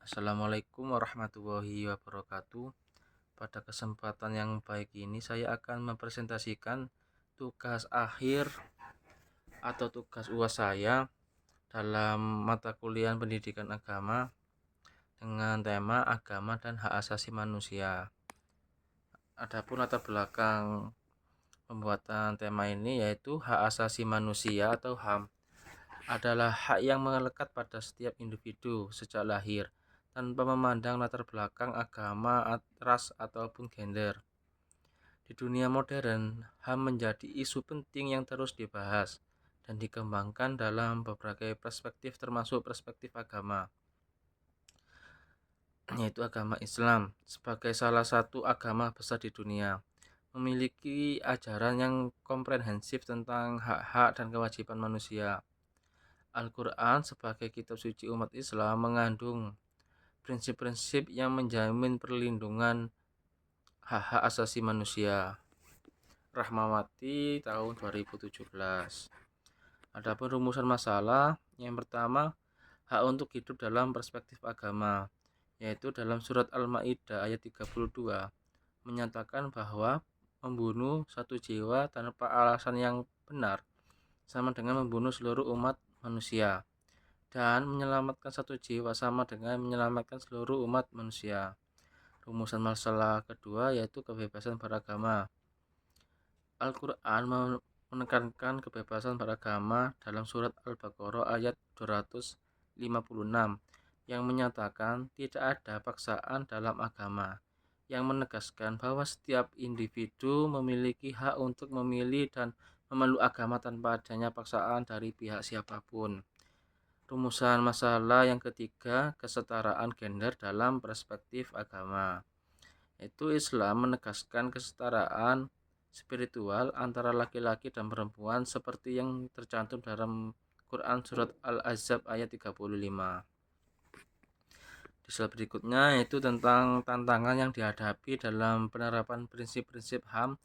Assalamualaikum warahmatullahi wabarakatuh. Pada kesempatan yang baik ini saya akan mempresentasikan tugas akhir atau tugas UAS saya dalam mata kuliah pendidikan agama dengan tema agama dan hak asasi manusia. Adapun latar belakang pembuatan tema ini yaitu hak asasi manusia atau HAM adalah hak yang melekat pada setiap individu sejak lahir tanpa memandang latar belakang agama, ras, ataupun gender. Di dunia modern, HAM menjadi isu penting yang terus dibahas dan dikembangkan dalam berbagai perspektif termasuk perspektif agama, yaitu agama Islam sebagai salah satu agama besar di dunia, memiliki ajaran yang komprehensif tentang hak-hak dan kewajiban manusia. Al-Quran sebagai kitab suci umat Islam mengandung prinsip-prinsip yang menjamin perlindungan hak-hak asasi manusia. Rahmawati tahun 2017. Adapun rumusan masalah, yang pertama, hak untuk hidup dalam perspektif agama, yaitu dalam surat Al-Maidah ayat 32 menyatakan bahwa membunuh satu jiwa tanpa alasan yang benar sama dengan membunuh seluruh umat manusia, dan menyelamatkan satu jiwa sama dengan menyelamatkan seluruh umat manusia. Rumusan masalah kedua yaitu kebebasan beragama. Al-Quran menekankan kebebasan beragama dalam surat Al-Baqarah ayat 256 yang menyatakan tidak ada paksaan dalam agama, yang menegaskan bahwa setiap individu memiliki hak untuk memilih dan memeluk agama tanpa adanya paksaan dari pihak siapapun. Rumusan masalah yang ketiga, kesetaraan gender dalam perspektif agama. Itu Islam menegaskan kesetaraan spiritual antara laki-laki dan perempuan seperti yang tercantum dalam Quran surat Al-Ahzab ayat 35. Di slide berikutnya yaitu tentang tantangan yang dihadapi dalam penerapan prinsip-prinsip HAM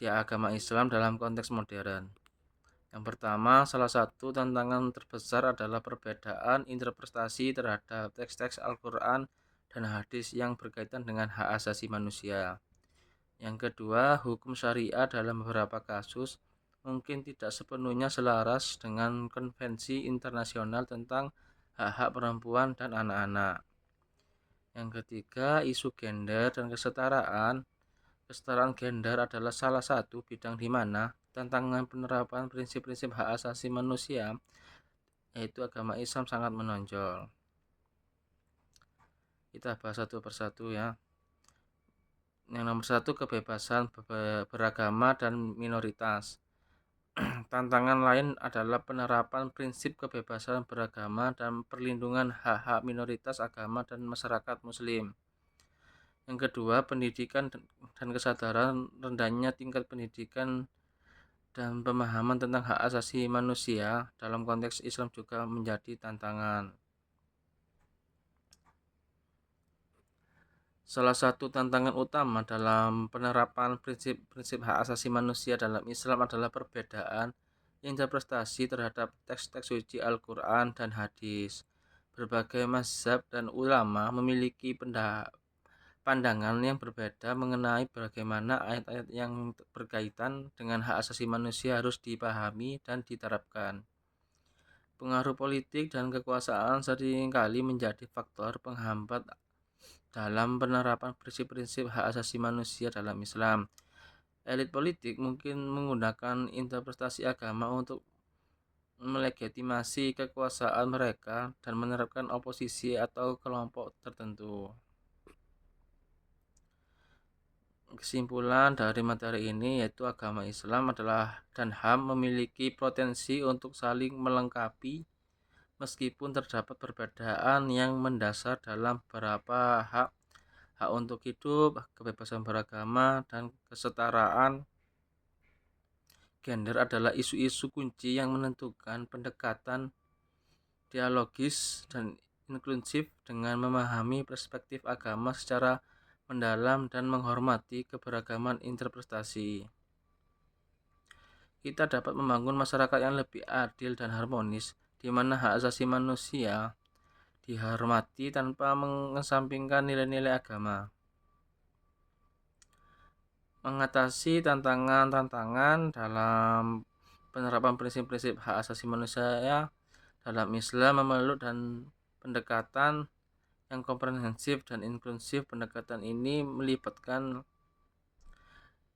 di agama Islam dalam konteks modern. Yang pertama, salah satu tantangan terbesar adalah perbedaan interpretasi terhadap teks-teks Al-Quran dan hadis yang berkaitan dengan hak asasi manusia. Yang kedua, hukum syariah dalam beberapa kasus mungkin tidak sepenuhnya selaras dengan konvensi internasional tentang hak-hak perempuan dan anak-anak. Yang ketiga, isu gender dan kesetaraan. Kesetaraan gender adalah salah satu bidang di mana tantangan penerapan prinsip-prinsip hak asasi manusia, yaitu agama Islam, sangat menonjol. Kita bahas satu persatu ya. Yang nomor satu, kebebasan beragama dan minoritas. Tantangan lain adalah penerapan prinsip kebebasan beragama dan perlindungan hak-hak minoritas agama dan masyarakat muslim. Yang kedua, pendidikan dan kesadaran. Rendahnya tingkat pendidikan dan pemahaman tentang hak asasi manusia dalam konteks Islam juga menjadi tantangan. Salah satu tantangan utama dalam penerapan prinsip-prinsip hak asasi manusia dalam Islam adalah perbedaan interpretasi terhadap teks-teks suci Al-Quran dan hadis. Berbagai mazhab dan ulama memiliki pandangan yang berbeda mengenai bagaimana ayat-ayat yang berkaitan dengan hak asasi manusia harus dipahami dan diterapkan. Pengaruh politik dan kekuasaan seringkali menjadi faktor penghambat dalam penerapan prinsip-prinsip hak asasi manusia dalam Islam. Elit politik mungkin menggunakan interpretasi agama untuk melegitimasi kekuasaan mereka dan menerapkan oposisi atau kelompok tertentu. Kesimpulan dari materi ini yaitu agama Islam adalah dan HAM memiliki potensi untuk saling melengkapi meskipun terdapat perbedaan yang mendasar dalam beberapa hak untuk hidup, kebebasan beragama, dan kesetaraan gender adalah isu-isu kunci yang menentukan pendekatan dialogis dan inklusif dengan memahami perspektif agama secara mendalam dan menghormati keberagaman interpretasi. Kita dapat membangun masyarakat yang lebih adil dan harmonis, di mana hak asasi manusia dihormati tanpa mengesampingkan nilai-nilai agama. Mengatasi tantangan-tantangan dalam penerapan prinsip-prinsip hak asasi manusia dalam Islam memeluk dan pendekatan yang komprehensif dan inklusif. Pendekatan ini melibatkan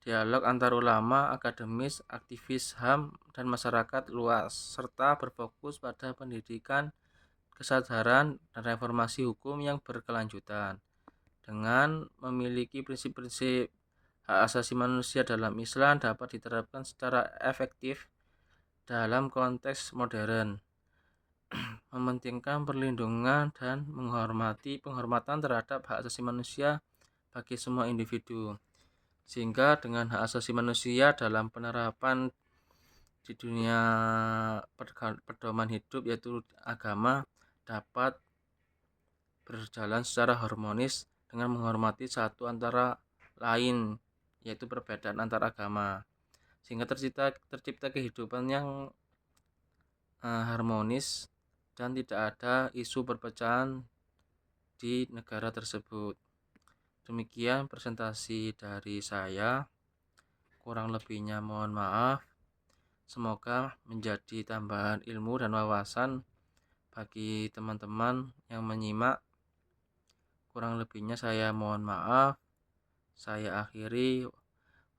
dialog antar ulama, akademis, aktivis HAM, dan masyarakat luas, serta berfokus pada pendidikan, kesadaran, dan reformasi hukum yang berkelanjutan. Dengan memiliki prinsip-prinsip hak asasi manusia dalam Islam dapat diterapkan secara efektif dalam konteks modern, mementingkan perlindungan dan penghormatan terhadap hak asasi manusia bagi semua individu. Sehingga dengan hak asasi manusia dalam penerapan di dunia pedoman hidup yaitu agama dapat berjalan secara harmonis dengan menghormati satu antara lain, yaitu perbedaan antar agama, sehingga tercipta kehidupan yang harmonis dan tidak ada isu perpecahan di negara tersebut. Demikian presentasi dari saya, kurang lebihnya mohon maaf. Semoga menjadi tambahan ilmu dan wawasan bagi teman-teman yang menyimak. Kurang lebihnya saya mohon maaf. Saya akhiri.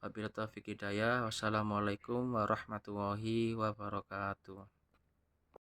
Wabillahi taufiq hidayah. Wassalamualaikum warahmatullahi wabarakatuh.